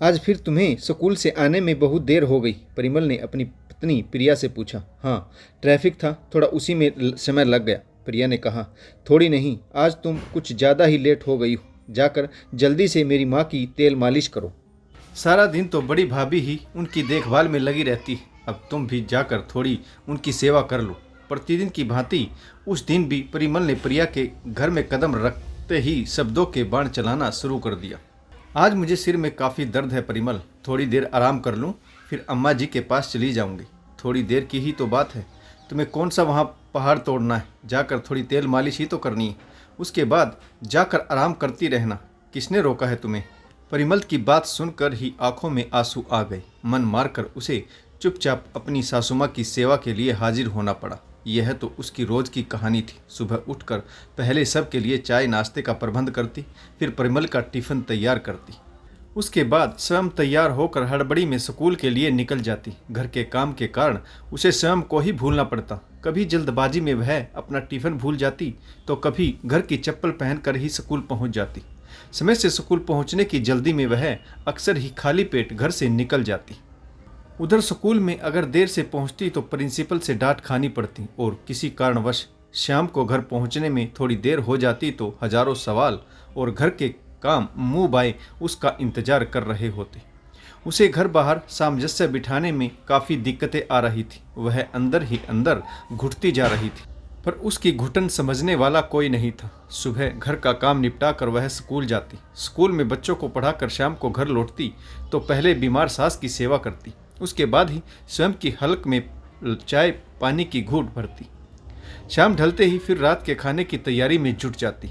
आज फिर तुम्हें स्कूल से आने में बहुत देर हो गई। परिमल ने अपनी पत्नी प्रिया से पूछा। हाँ, ट्रैफिक था, थोड़ा उसी में समय लग गया, प्रिया ने कहा। थोड़ी नहीं, आज तुम कुछ ज़्यादा ही लेट हो गई हो। जाकर जल्दी से मेरी माँ की तेल मालिश करो। सारा दिन तो बड़ी भाभी ही उनकी देखभाल में लगी रहती है, अब तुम भी जाकर थोड़ी उनकी सेवा कर लो। प्रतिदिन की भांति उस दिन भी परिमल ने प्रिया के घर में कदम रखते ही शब्दों के बाण चलाना शुरू कर दिया। आज मुझे सिर में काफ़ी दर्द है परिमल, थोड़ी देर आराम कर लूँ, फिर अम्मा जी के पास चली जाऊँगी। थोड़ी देर की ही तो बात है, तुम्हें कौन सा वहाँ पहाड़ तोड़ना है, जाकर थोड़ी तेल मालिश ही तो करनी है, उसके बाद जाकर आराम करती रहना। किसने रोका है तुम्हें? परिमल की बात सुनकर ही आंखों में आंसू आ गए। मन मारकर उसे चुपचाप अपनी सासुमाँ की सेवा के लिए हाजिर होना पड़ा। यह तो उसकी रोज की कहानी थी। सुबह उठकर पहले सबके लिए चाय नाश्ते का प्रबंध करती, फिर परिमल का टिफिन तैयार करती। उसके बाद स्वयं तैयार होकर हड़बड़ी में स्कूल के लिए निकल जाती। घर के काम के कारण उसे स्वयं को ही भूलना पड़ता। कभी जल्दबाजी में वह अपना टिफिन भूल जाती, तो कभी घर की चप्पल पहनकर ही स्कूल पहुंच जाती। समय से स्कूल पहुंचने की जल्दी में वह अक्सर ही खाली पेट घर से निकल जाती। उधर स्कूल में अगर देर से पहुंचती तो प्रिंसिपल से डांट खानी पड़ती, और किसी कारणवश शाम को घर पहुंचने में थोड़ी देर हो जाती तो हजारों सवाल और घर के काम मुंह बाए उसका इंतजार कर रहे होते। उसे घर बाहर सामंजस्य बिठाने में काफ़ी दिक्कतें आ रही थी। वह अंदर ही अंदर घुटती जा रही थी, पर उसकी घुटन समझने वाला कोई नहीं था। सुबह घर का काम निपटा कर वह स्कूल जाती। स्कूल में बच्चों को पढ़ाकर शाम को घर लौटती तो पहले बीमार सास की सेवा करती, उसके बाद ही स्वयं की हलक में चाय पानी की घूंट भरती। शाम ढलते ही फिर रात के खाने की तैयारी में जुट जाती।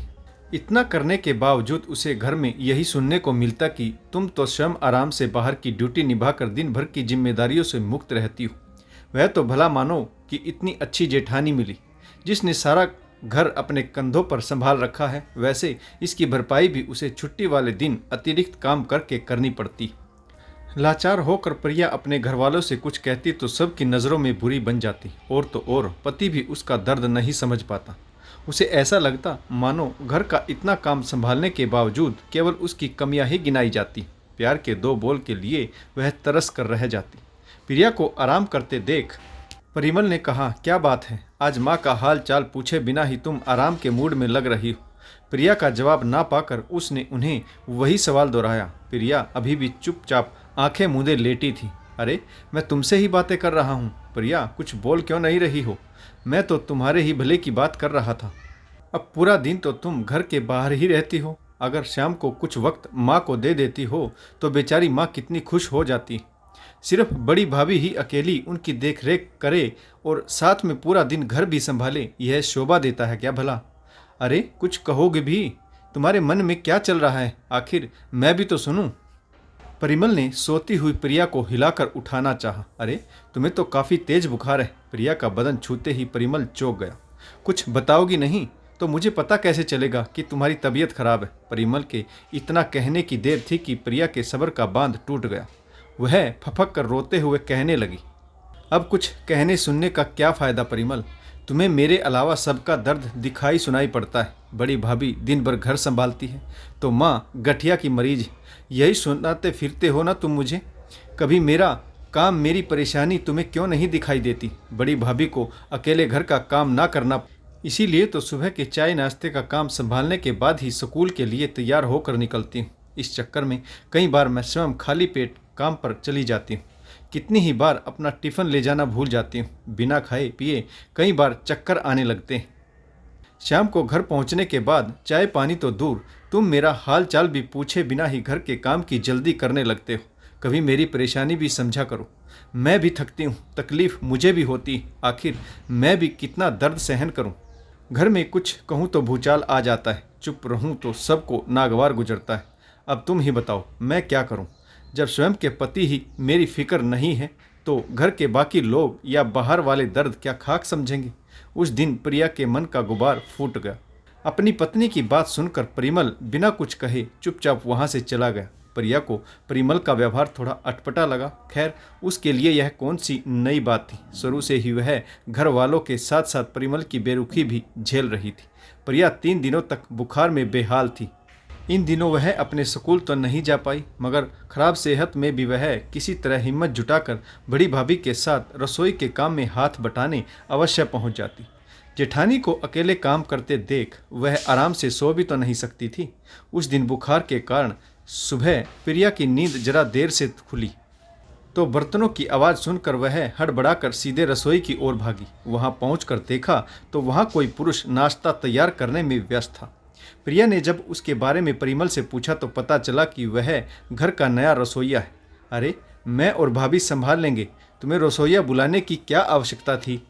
इतना करने के बावजूद उसे घर में यही सुनने को मिलता कि तुम तो स्वयं आराम से बाहर की ड्यूटी निभाकर दिन भर की जिम्मेदारियों से मुक्त रहती हो। वह तो भला मानो कि इतनी अच्छी जेठानी मिली जिसने सारा घर अपने कंधों पर संभाल रखा है। वैसे इसकी भरपाई भी उसे छुट्टी वाले दिन अतिरिक्त काम करके करनी पड़ती। लाचार होकर प्रिया अपने घर वालों से कुछ कहती तो सबकी नज़रों में बुरी बन जाती, और तो और पति भी उसका दर्द नहीं समझ पाता। उसे ऐसा लगता मानो घर का इतना काम संभालने के बावजूद केवल उसकी कमियां ही गिनाई जाती। प्यार के दो बोल के लिए वह तरस कर रह जाती। प्रिया को आराम करते देख परिमल ने कहा, क्या बात है, आज माँ का हाल चाल पूछे बिना ही तुम आराम के मूड में लग रही हो। प्रिया का जवाब ना पाकर उसने उन्हें वही सवाल दोहराया। प्रिया अभी भी चुपचाप आंखें मूंदे लेटी थी। अरे, मैं तुमसे ही बातें कर रहा हूँ प्रिया, कुछ बोल क्यों नहीं रही हो? मैं तो तुम्हारे ही भले की बात कर रहा था। अब पूरा दिन तो तुम घर के बाहर ही रहती हो। अगर शाम को कुछ वक्त माँ को दे देती हो तो बेचारी माँ कितनी खुश हो जाती। सिर्फ बड़ी भाभी ही अकेली उनकी देखरेख करे और साथ में पूरा दिन घर भी संभाले, यह शोभा देता है क्या भला? अरे, कुछ कहोगे भी? तुम्हारे मन में क्या चल रहा है, आखिर मैं भी तो सुनूं। परिमल ने सोती हुई प्रिया को हिलाकर उठाना चाहा। अरे, तुम्हें तो काफ़ी तेज बुखार है। प्रिया का बदन छूते ही परिमल चौंक गया। कुछ बताओगी नहीं तो मुझे पता कैसे चलेगा कि तुम्हारी तबीयत खराब है? परिमल के इतना कहने की देर थी कि प्रिया के सब्र का बांध टूट गया। वह फपक कर रोते हुए कहने लगी, अब कुछ कहने सुनने का क्या फ़ायदा परिमल? तुम्हें मेरे अलावा सबका दर्द दिखाई सुनाई पड़ता है। बड़ी भाभी दिन भर घर संभालती है तो माँ गठिया की मरीज है। यही सुनाते फिरते हो ना तुम मुझे। कभी मेरा काम, मेरी परेशानी तुम्हें क्यों नहीं दिखाई देती? बड़ी भाभी को अकेले घर का काम ना करना, इसीलिए तो सुबह के चाय नाश्ते का काम संभालने के बाद ही स्कूल के लिए तैयार होकर निकलती हूँ। इस चक्कर में कई बार मैं स्वयं खाली पेट काम पर चली जाती हूँ। कितनी ही बार अपना टिफ़िन ले जाना भूल जाती हूँ। बिना खाए पिए कई बार चक्कर आने लगते हैं। शाम को घर पहुँचने के बाद चाय पानी तो दूर, तुम मेरा हाल चाल भी पूछे बिना ही घर के काम की जल्दी करने लगते हो। कभी मेरी परेशानी भी समझा करो। मैं भी थकती हूँ, तकलीफ़ मुझे भी होती, आखिर मैं भी कितना दर्द सहन करूँ। घर में कुछ कहूँ तो भूचाल आ जाता है, चुप रहूँ तो सबको नागवार गुजरता है। अब तुम ही बताओ मैं क्या करूँ? जब स्वयं के पति ही मेरी फिक्र नहीं है तो घर के बाकी लोग या बाहर वाले दर्द क्या खाक समझेंगे? उस दिन प्रिया के मन का गुबार फूट गया। अपनी पत्नी की बात सुनकर परिमल बिना कुछ कहे चुपचाप वहाँ से चला गया। प्रिया को परिमल का व्यवहार थोड़ा अटपटा लगा। खैर, उसके लिए यह कौन सी नई बात थी। शुरू से ही वह घर वालों के साथ साथ परिमल की बेरुखी भी झेल रही थी। प्रिया 3 दिनों तक बुखार में बेहाल थी। इन दिनों वह अपने स्कूल तो नहीं जा पाई, मगर खराब सेहत में भी वह किसी तरह हिम्मत जुटाकर बड़ी भाभी के साथ रसोई के काम में हाथ बटाने अवश्य पहुंच जाती। जेठानी को अकेले काम करते देख वह आराम से सो भी तो नहीं सकती थी। उस दिन बुखार के कारण सुबह प्रिया की नींद जरा देर से खुली तो बर्तनों की आवाज़ सुनकर वह हड़बड़ाकर सीधे रसोई की ओर भागी। वहां पहुंचकर देखा तो वहां कोई पुरुष नाश्ता तैयार करने में व्यस्त था। प्रिया ने जब उसके बारे में परिमल से पूछा तो पता चला कि वह घर का नया रसोइया है। अरे, मैं और भाभी संभाल लेंगे, तुम्हें रसोइया बुलाने की क्या आवश्यकता थी?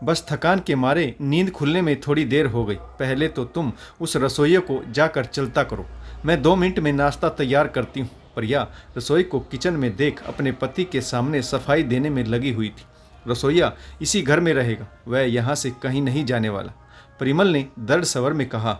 बस थकान के मारे नींद खुलने में थोड़ी देर हो गई। पहले तो तुम उस रसोइये को जाकर चलता करो, मैं 2 मिनट में नाश्ता तैयार करती हूँ। प्रिया रसोई को किचन में देख अपने पति के सामने सफाई देने में लगी हुई थी। रसोइया इसी घर में रहेगा, वह यहाँ से कहीं नहीं जाने वाला। परिमल ने दर्द स्वर में कहा।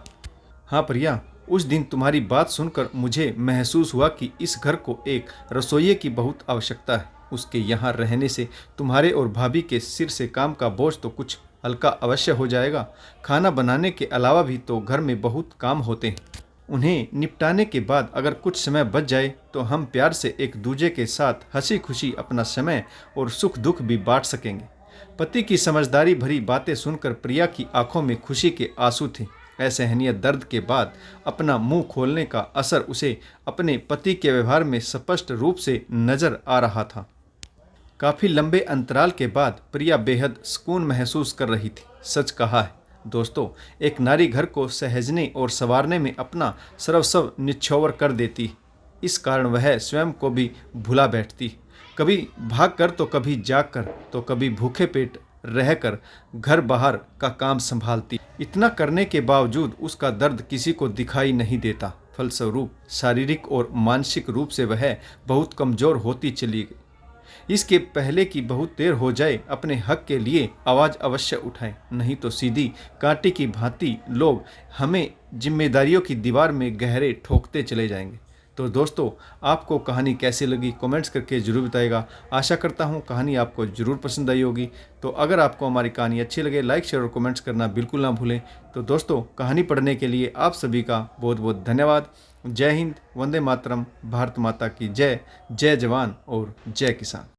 हाँ प्रिया, उस दिन तुम्हारी बात सुनकर मुझे महसूस हुआ कि इस घर को एक रसोइये की बहुत आवश्यकता है। उसके यहाँ रहने से तुम्हारे और भाभी के सिर से काम का बोझ तो कुछ हल्का अवश्य हो जाएगा। खाना बनाने के अलावा भी तो घर में बहुत काम होते हैं, उन्हें निपटाने के बाद अगर कुछ समय बच जाए तो हम प्यार से एक दूजे के साथ हंसी खुशी अपना समय और सुख दुख भी बांट सकेंगे। पति की समझदारी भरी बातें सुनकर प्रिया की आंखों में खुशी के आंसू थे। असहनीय दर्द के बाद अपना मुंह खोलने का असर उसे अपने पति के व्यवहार में स्पष्ट रूप से नजर आ रहा था। काफ़ी लंबे अंतराल के बाद प्रिया बेहद सुकून महसूस कर रही थी। सच कहा है दोस्तों, एक नारी घर को सहेजने और संवारने में अपना सर्वस्व निछावर कर देती। इस कारण वह स्वयं को भी भुला बैठती, कभी भाग कर तो कभी जाग कर तो कभी भूखे पेट रहकर घर बाहर का काम संभालती। इतना करने के बावजूद उसका दर्द किसी को दिखाई नहीं देता। फलस्वरूप शारीरिक और मानसिक रूप से वह बहुत कमज़ोर होती चली गई। इसके पहले कि बहुत देर हो जाए, अपने हक के लिए आवाज़ अवश्य उठाएं, नहीं तो सीधी कांटे की भांति लोग हमें जिम्मेदारियों की दीवार में गहरे ठोकते चले जाएंगे। तो दोस्तों, आपको कहानी कैसी लगी कमेंट्स करके ज़रूर बताइएगा। आशा करता हूँ कहानी आपको ज़रूर पसंद आई होगी। तो अगर आपको हमारी कहानी अच्छी लगे, लाइक शेयर और कमेंट्स करना बिल्कुल ना भूलें। तो दोस्तों, कहानी पढ़ने के लिए आप सभी का बहुत बहुत धन्यवाद। जय हिंद, वंदे मातरम, भारत माता की जय। जय जवान और जय किसान।